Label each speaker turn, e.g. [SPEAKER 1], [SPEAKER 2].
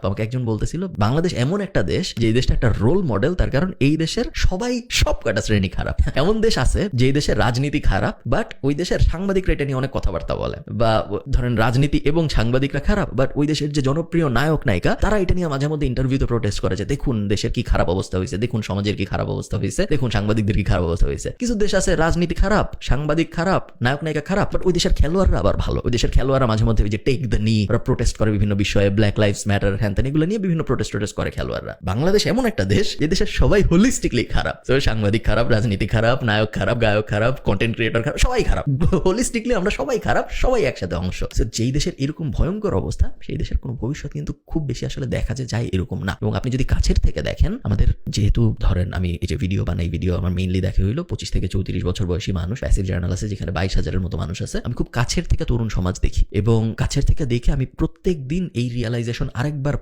[SPEAKER 1] আমাকে একজন বলতেছিল বাংলাদেশ এমন একটা দেশ যে দেশটা একটা রোল মডেল, তার কারণ এই দেশের সবাই সব কটা শ্রেণী খারাপ। এমন দেশ আছে যে দেশের রাজনীতি খারাপ, বাট ওই দেশের সাংবাদিকরা এটা নিয়ে অনেক কথাবার্তা বলে, বা ধরেন রাজনীতি এবং সাংবাদিকরা খারাপ, বাট ওই দেশের যে জনপ্রিয় নায়ক নায়িকা তারা এটা নিয়ে মাঝে মধ্যে ইন্টারভিউতে প্রোটেস্ট করে যে দেখুন দেশের কি খারাপ অবস্থা হয়েছে, দেখুন সমাজের কি খারাপ অবস্থা হয়েছে, দেখুন সাংবাদিকদের কি খারাপ অবস্থা হয়েছে। কিছু দেশ আছে রাজনীতি খারাপ, সাংবাদিক খারাপ, নায়ক নায়িকা খারাপ, বাট ওই দেশের খেলোয়াড়রা আবার ভালো। ওই দেশের খেলোয়াড়রা মাঝে মধ্যে ওই যে টেক দ্য নি, ওরা প্রোটেস্ট করে বিভিন্ন বিষয়ে, ব্ল্যাক লাইভস ম্যাটার হ্যান এগুলো নিয়ে বিভিন্ন প্রোটেস্ট করে খেলোয়াড়রা। বাংলাদেশ এমন একটা দেশ যে দেশের সবাই হোলিস্টিকলি খারাপ। তো সাংবাদিক খারাপ, রাজনীতি খারাপ, নায়ক খারাপ, গায়ক খারাপ, কন্টেন্ট ক্রিয়েটর খারাপ, সবাই খারাপ। হোলিস্টিকলি আমরা সবাই খারাপ, সবাই একসাথে অংশ। যেই দেশের এরকম ভয়ঙ্কর অবস্থা, সেই দেশের কোনো ভবিষ্যৎ কিন্তু খুব বেশি আসলে দেখা যায় এরকম না। এবং আপনি যদি কাছের থেকে দেখেন, আমাদের যেহেতু ধরেন আমি এই যে ভিডিও বানাই, ভিডিও আমার মেইনলি দেখা হইলো 25 থেকে 34 বছর বয়সী মানুষ, প্যাসিভ জার্নাল আছে যেখানে 22,000-এর মতো মানুষ আছে। আমি খুব কাছের থেকে তরুণ সমাজ দেখি এবং কাছের থেকে দেখে আমি প্রত্যেক দিন এই রিয়েলাইজেশন আরেকবার